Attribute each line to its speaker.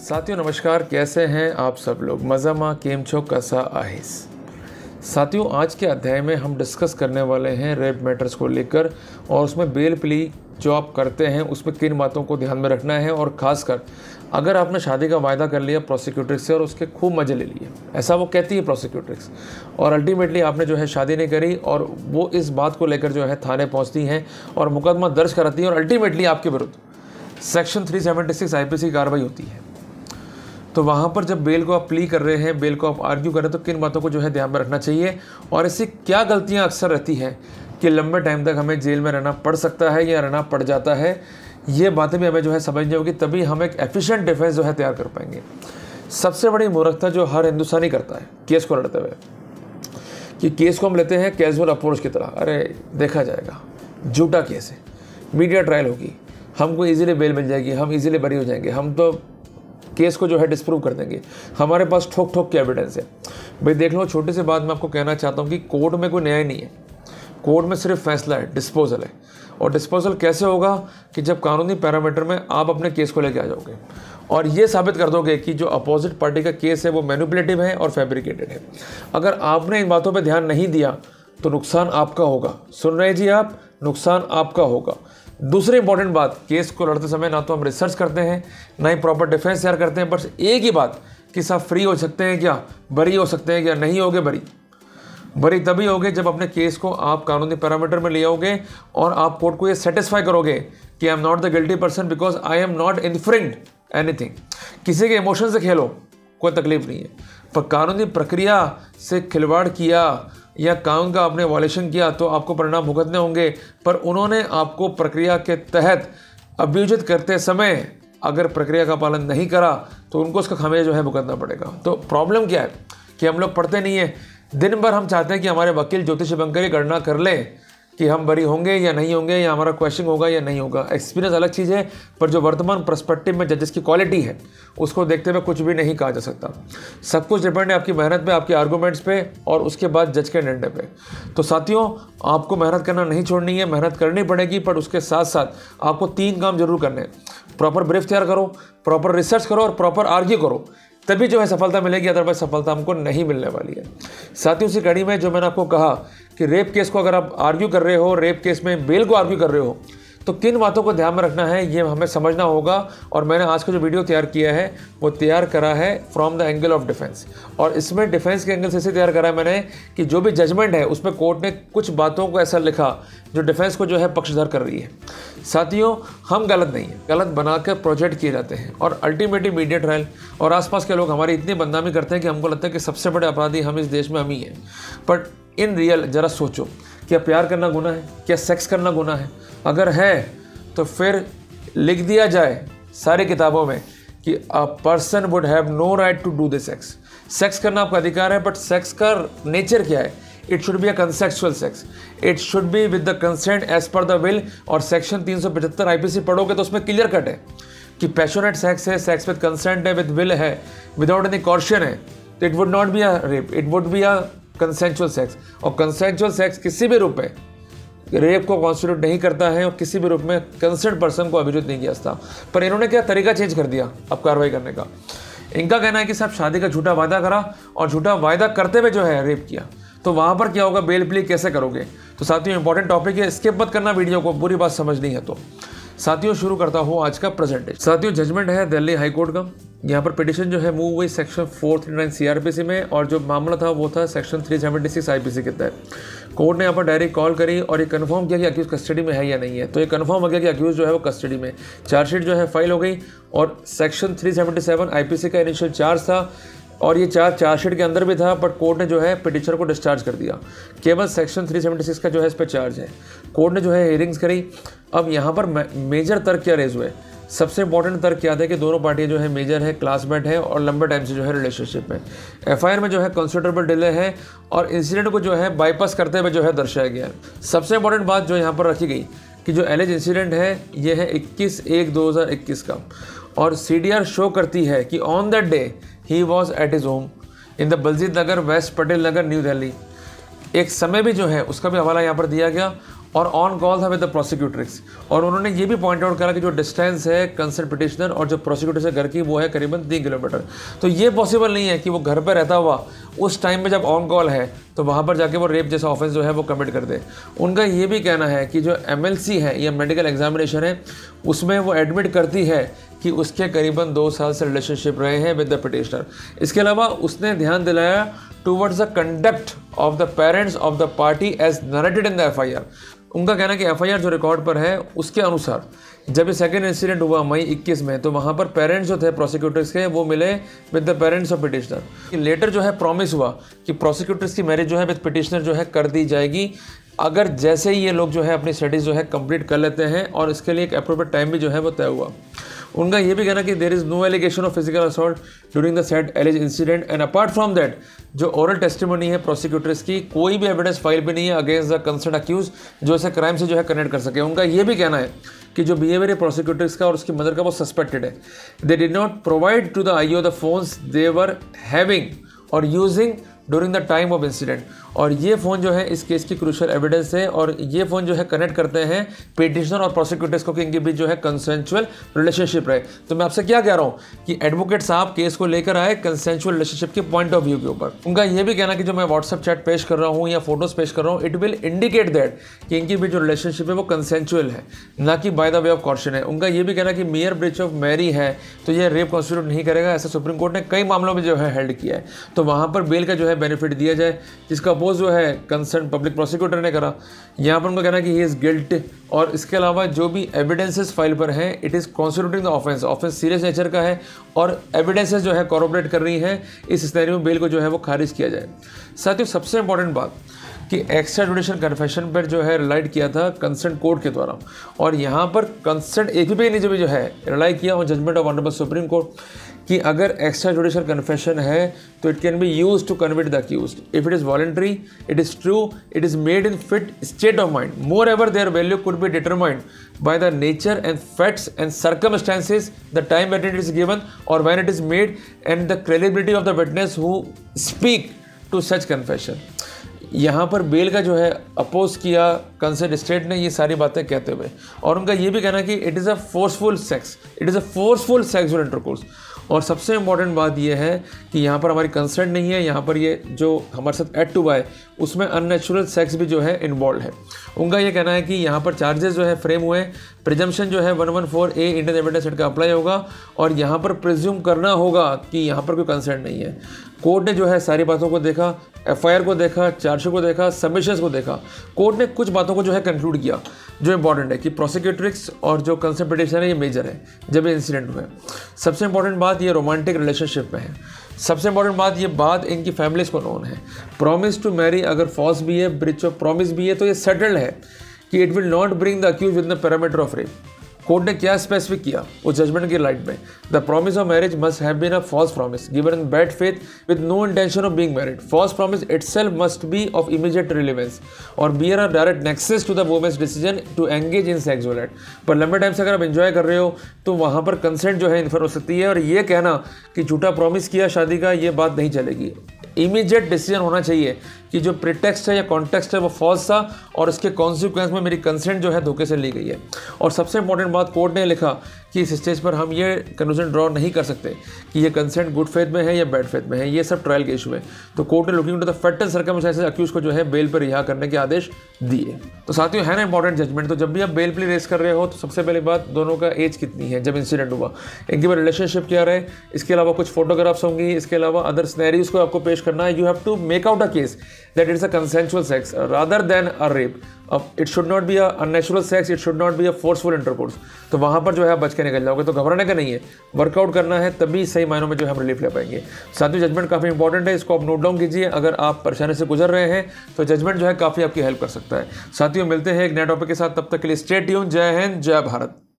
Speaker 1: साथियों नमस्कार, कैसे हैं आप सब लोग। मज़ामा केम छो कसा आहिस। साथियों आज के अध्याय में हम डिस्कस करने वाले हैं रेप मैटर्स को लेकर और उसमें बेल प्ली जो आप करते हैं उसमें किन बातों को ध्यान में रखना है और ख़ासकर अगर आपने शादी का वायदा कर लिया प्रोसिक्यूट्रिक्स से और उसके खूब मज़े ले लिए, ऐसा वो कहती है प्रोसिक्यूट्रिक्स, और अल्टीमेटली आपने जो है शादी नहीं करी और वो इस बात को लेकर जो है थाने पहुंचती हैं और मुकदमा दर्ज कराती हैं और अल्टीमेटली आपके विरुद्ध सेक्शन 376 आईपीसी की कार्रवाई होती है। तो वहाँ पर जब बेल को आप प्ली कर रहे हैं, बेल को आप आर्ग्यू कर रहे हैं, तो किन बातों को जो है ध्यान में रखना चाहिए और इससे क्या गलतियाँ अक्सर रहती हैं कि लंबे टाइम तक हमें जेल में रहना पड़ सकता है या रहना पड़ जाता है। ये बातें भी हमें जो है समझनी होगी, तभी हम एक एफिशिएंट डिफेंस जो है तैयार कर पाएंगे। सबसे बड़ी मूर्खता जो हर हिंदुस्तानी करता है केस को लड़ते हुए, कि केस को हम लेते हैं कैजुअल अप्रोच की तरह, अरे देखा जाएगा, झूठा केस है, मीडिया ट्रायल होगी, हमको इजीली बेल मिल जाएगी, हम इजीली बरी हो जाएंगे, हम तो केस को जो है डिस्प्रूव कर देंगे, हमारे पास ठोक ठोक के एविडेंस है। भाई देख लो, छोटी सी बात मैं आपको कहना चाहता हूँ कि कोर्ट में कोई न्याय नहीं है, कोर्ट में सिर्फ फैसला है, डिस्पोजल है। और डिस्पोजल कैसे होगा कि जब कानूनी पैरामीटर में आप अपने केस को लेके आ जाओगे और ये साबित कर दोगे कि जो अपोजिट पार्टी का केस है वो मैनिपुलेटिव है और फैब्रिकेटेड है। अगर आपने इन बातों पर ध्यान नहीं दिया तो नुकसान आपका होगा। सुन रहे जी आप, नुकसान आपका होगा। दूसरी इंपॉर्टेंट बात, केस को लड़ते समय ना तो हम रिसर्च करते हैं ना ही प्रॉपर डिफेंस तैयार करते हैं, बस एक ही बात कि साहब फ्री हो सकते हैं क्या, बरी हो सकते हैं क्या। नहीं होगे बरी तभी होगे जब अपने केस को आप कानूनी पैरामीटर में ले आओगे और आप कोर्ट को ये सेटिस्फाई करोगे कि I am not the guilty person because I am not infringed anything. किसी के इमोशन से खेलो कोई तकलीफ नहीं है, पर कानूनी प्रक्रिया से खिलवाड़ किया या कानून का आपने वायलेशन किया तो आपको परिणाम भुगतने होंगे। पर उन्होंने आपको प्रक्रिया के तहत अभियोजित करते समय अगर प्रक्रिया का पालन नहीं करा तो उनको उसका खामियाजा जो है भुगतना पड़ेगा। तो प्रॉब्लम क्या है कि हम लोग पढ़ते नहीं है, दिन भर हम चाहते हैं कि हमारे वकील ज्योतिषी बनकर ये गणना कर लें कि हम बरी होंगे या नहीं होंगे, या हमारा क्वेश्चन होगा या नहीं होगा। एक्सपीरियंस अलग चीज़ है, पर जो वर्तमान पर्सपेक्टिव में जजेस की क्वालिटी है उसको देखते हुए कुछ भी नहीं कहा जा सकता। सब कुछ डिपेंड है आपकी मेहनत पे, आपके आर्गूमेंट्स पे और उसके बाद जज के निर्णय पे। तो साथियों आपको मेहनत करना नहीं छोड़नी है, मेहनत करनी पड़ेगी, पर उसके साथ साथ आपको 3 काम जरूर करने हैं। प्रॉपर ब्रीफ तैयार करो, प्रॉपर रिसर्च करो और प्रॉपर आर्ग्यू करो, तभी जो है सफलता मिलेगी, अदरवाइज सफलता हमको नहीं मिलने वाली है। साथियों उसी कड़ी में जो मैंने आपको कहा कि रेप केस को अगर आप आर्ग्यू कर रहे हो, रेप केस में बेल को आर्ग्यू कर रहे हो, तो किन बातों को ध्यान में रखना है ये हमें समझना होगा। और मैंने आज का जो वीडियो तैयार किया है वो तैयार करा है from the angle of defence, और इसमें डिफेंस के एंगल से इसे तैयार करा है मैंने कि जो भी जजमेंट है उसमें कोर्ट ने कुछ बातों को ऐसा लिखा जो डिफेंस को जो है पक्षधर कर रही है। साथियों हम गलत नहीं है, गलत बनाकर प्रोजेक्ट किए जाते हैं और अल्टीमेटली मीडिया ट्रायल और आसपास के लोग हमारी इतनी बदनामी करते हैं कि हमको लगता है कि सबसे बड़े अपराधी हम इस देश में हम ही हैं। बट इन रियल जरा सोचो, क्या प्यार करना गुनाह है? क्या सेक्स करना गुनाह है? अगर है तो फिर लिख दिया जाए सारी किताबों में कि a person would have no right to do this sex. Sex करना आपका अधिकार है, बट सेक्स का नेचर क्या है? It should be a consensual sex, it should be with the consent as per the will. और सेक्शन 375 आईपीसी पढ़ोगे तो उसमें क्लियर कट है कि पैशनेट सेक्स है, सेक्स विद कंसेंट है, विद विल है, विदाउट एनी कॉशन है, तो it would not be a rape, it would be a consensual sex. और कंसेंचुअल सेक्स किसी भी रूप में रेप को कॉन्स्टिट्यूट नहीं करता है और किसी भी रूप में कंसर्न पर्सन को अभियुक्त नहीं किया जाता। पर इन्होंने क्या तरीका चेंज कर दिया अब कार्रवाई करने का। इनका कहना है कि साहब शादी का झूठा वादा करा और झूठा वादा करते हुए जो है रेप किया, तो वहाँ पर क्या होगा, बेल प्ली कैसे करोगे। तो साथियों इंपॉर्टेंट टॉपिक है, स्किप मत करना वीडियो को, पूरी बात समझनी है। तो साथियों शुरू करता हूँ आज का प्रेजेंटेशन। साथियों जजमेंट है दिल्ली हाई कोर्ट का। यहाँ पर पिटीशन जो है मूव हुई सेक्शन 439 सीआरपीसी में और जो मामला था वो था सेक्शन 376 आईपीसी के तहत। कोर्ट ने यहाँ पर डायरेक्ट कॉल करी और ये कंफर्म किया कि अक्यूज कस्टडी में है या नहीं है। तो ये कंफर्म हो गया कि अक्यूज जो है वो कस्टडी में। चार्जशीट जो है फाइल हो गई और सेक्शन 377 आईपीसी का इनिशियल चार्ज था और ये चार्जशीट के अंदर भी था, बट कोर्ट ने जो है पिटिशनर को डिस्चार्ज कर दिया। केवल सेक्शन 376 का जो है इस पर चार्ज है। कोर्ट ने जो है हियरिंग्स करी। अब यहाँ पर मेजर तर्क क्या रेज हुए? सबसे इंपॉर्टेंट तर्क क्या था कि दोनों पार्टियां जो है मेजर है, क्लासमेट है और लंबे टाइम से जो है रिलेशनशिप में। एफआईआर में जो है कंसिडरेबल डिले है और इंसिडेंट को जो है बाईपास करते हुए जो है दर्शाया गया है। सबसे इंपॉर्टेंट बात जो यहाँ पर रखी गई कि जो एलिज इंसिडेंट है ये है 21/1/2021 का और सीडीआर शो करती है कि on that day he was at his home in the Baljeet Nagar, west Patel Nagar, New Delhi. एक समय भी जो है उसका भी हवाला यहाँ पर दिया गया और ऑन कॉल था विद द प्रोसिक्यूटर्स। और उन्होंने ये भी पॉइंट आउट करा कि जो डिस्टेंस है कंसर्न पिटिशनर और जो प्रोसिक्यूटर से घर की वो है करीबन 3 किलोमीटर। तो ये पॉसिबल नहीं है कि वो घर पर रहता हुआ उस टाइम में जब ऑन कॉल है तो वहाँ पर जाके वो रेप जैसा ऑफेंस जो है वो कमिट कर दे। उनका ये भी कहना है कि जो MLC है या मेडिकल एग्जामिनेशन है उसमें वो एडमिट करती है कि उसके करीबन 2 साल से रिलेशनशिप रहे हैं विद द पिटिशनर। इसके अलावा उसने ध्यान दिलाया towards the conduct of the parents of the party as narrated in the FIR। उनका कहना है कि FIR जो रिकॉर्ड पर है उसके अनुसार जब ये सेकेंड इंसिडेंट हुआ मई 21 में तो वहाँ पर पेरेंट्स जो थे प्रोसिक्यूटर्स के वो मिले with the parents of petitioner. Letter जो है प्रॉमिस हुआ कि प्रोसिक्यूटर्स की मैरिज जो है विद पिटिशनर जो है कर दी जाएगी अगर जैसे ही ये लोग जो है अपनी स्टडीज़ जो है कंप्लीट कर लेते हैं, और इसके लिए एक अप्रोप्रिएट टाइम भी जो है वो तय हुआ। उनका ये भी कहना कि there is no allegation of physical assault during the said alleged incident and apart from that जो ओरल टेस्टिमनी है प्रोसिक्यूटर्स की कोई भी एविडेंस फाइल भी नहीं है अगेंस्ट द कंसर्न अक्यूज जो इसे क्राइम से जो है कनेक्ट कर सके। उनका ये भी कहना है कि जो बिहेवियर है प्रोसिक्यूटर्स का और उसकी मदर का वो सस्पेक्टेड है। They did not provide to the IO the phones they were having और using during the time of incident. और ये फ़ोन जो है इस केस की क्रूशियल एविडेंस है और ये फ़ोन जो है कनेक्ट करते हैं पिटिशनर और प्रोसिक्यूटर्स को कि इनके बीच जो है कंसेंचुअल रिलेशनशिप रहे। तो मैं आपसे क्या कह रहा हूँ कि एडवोकेट साहब केस को लेकर आए कंसेंचुअल रिलेशनशिप के पॉइंट ऑफ व्यू के ऊपर। उनका ये भी कहना कि जो मैं व्हाट्सएप चैट पेश कर रहा हूँ या फोटोज पेश कर रहा हूँ इट विल इंडिकेट दैट कि इनके बीच जो रिलेशनशिप है वो कंसेंचुअल है ना कि by the way of caution है। उनका ये भी कहना कि मियर ब्रीच ऑफ मैरी है तो ये रेप कॉन्स्टिट्यूट नहीं करेगा, ऐसा सुप्रीम कोर्ट ने कई मामलों में जो है हेल्ड किया है। तो वहाँ पर बेल का जो है बेनिफिट दिया जाए जिसका अपोज जो है कंसर्न पब्लिक प्रोसिक्यूटर ने करा। यहाँ पर उनका कहना है कि ही इज़ गिल्ट और इसके अलावा जो भी एविडेंसेस फाइल पर हैं it is constituting the offence, offence serious nature का है और एविडेंसेस जो है कॉरोबरेट कर रही हैं, इस स्थिति में बेल को जो है वो खारिज किया जाए। साथियों सबसे इंपॉर्टेंट बात कि एक्स्ट्रा जुडिशियल कन्फेशन पर जो है रिलाइड किया था कंसर्न कोर्ट के द्वारा और यहाँ पर कंसर्न APPI ने जो है रिलाई किया on judgment of honourable supreme court कि अगर एक्स्ट्रा जुडिशियल कन्फेशन है तो it can be use to convict the accused if it is voluntary, it is true, it is made in fit state of mind, moreover their value could be determined by the nature and facts and circumstances, the time that it is given or when it is made and the credibility of the witness who speak to such confession। यहाँ पर bell का जो है oppose किया concern state ने ये सारी बातें कहते हुए और उनका ये भी कहना कि it is a forceful sex, it is a forceful sexual intercourse. और सबसे इंपॉर्टेंट बात यह है कि यहाँ पर हमारी कंसर्न नहीं है, यहाँ पर ये जो हमारे साथ एड टू बाय उसमें अननेचुरल सेक्स भी जो है इन्वॉल्व है। उनका ये कहना है कि यहाँ पर चार्जेस जो है फ्रेम हुए, प्रिजम्पशन जो है 114A इंडियन एविडेंस एक्ट का अप्लाई होगा और यहाँ पर प्रिज्यूम करना होगा कि यहाँ पर कोई कंसर्न नहीं है। कोर्ट ने जो है सारी बातों को देखा, FIR को देखा, चार्जशीट को देखा, सबमिशंस को देखा। कोर्ट ने कुछ बातों को जो है कंक्लूड किया जो इंपॉर्टेंट है कि प्रोसिक्यूटर्स और जो कंसर्न पिटिशन है ये मेजर है जब ये इंसिडेंट हुए। सबसे इंपॉर्टेंट बात ये रोमांटिक रिलेशनशिप में है। सबसे इंपॉर्टेंट बात ये बात इनकी फैमिलीज को नोन है। प्रॉमिस टू मैरी अगर फॉल्स भी है, ब्रीच ऑफ प्रॉमिस भी है तो ये सेटल्ड है कि it will not bring the accuse with the parameter of rape. Court ने क्या स्पेसिफिक किया उस जजमेंट की लाइट में, the promise of marriage must have been a false promise given in bad faith with no intention of being married. False promise itself must be of immediate relevance और bear a direct nexus to the women's decision to engage in sexual act. पर लंबे time से अगर आप enjoy कर रहे हो तो वहाँ पर कंसेंट जो है इन्फर हो सकती है और ये कहना कि झूठा प्रॉमिस किया शादी का ये बात नहीं चलेगी। इमीडिएट डिसीजन होना चाहिए कि जो प्रिटेक्स्ट है या कॉन्टेक्स्ट है वो फॉल्स था और इसके कॉन्सिक्वेंस में मेरी कंसेंट जो है धोखे से ली गई है। और सबसे इंपॉर्टेंट बात कोर्ट ने लिखा कि इस स्टेज पर हम ये कंक्लूजन ड्रॉ नहीं कर सकते कि ये कंसेंट गुड फेथ में है या बैड फेथ में है, ये सब ट्रायल के इशू है। तो कोर्ट ने looking to the fact and circumstances accused को जो है बेल पर रिहा करने के आदेश दिए। तो साथियों है ना इंपॉर्टेंट जजमेंट। तो जब भी आप बेल प्ली रेस कर रहे हो तो सबसे पहले बात दोनों का एज कितनी है जब इंसिडेंट हुआ, इनके बाद रिलेशनशिप क्या रहे, इसके अलावा कुछ फोटोग्राफ्स होंगी, इसके अलावा अदर सिनेरियोज को आपको पेश करना है। You have to make out a case that it's a consensual sex rather than a rape. It should not be a unnatural sex, it should not be a forceful intercourse. तो वहाँ पर जो है आप बच के निकल जाओगे। तो घबराने का नहीं है, वर्कआउट करना है, तभी सही मायनों में जो है हम रिलीफ ले पाएंगे। साथियों जजमेंट काफ़ी इंपॉर्टेंट है, इसको आप नोट डाउन कीजिए। अगर आप परेशानी से गुजर रहे हैं तो जजमेंट जो है काफ़ी आपकी हेल्प कर सकता है। साथियों मिलते हैं एक नए टॉपिक के साथ, तब तक के लिए स्टे ट्यून। जय हिंद, जय भारत।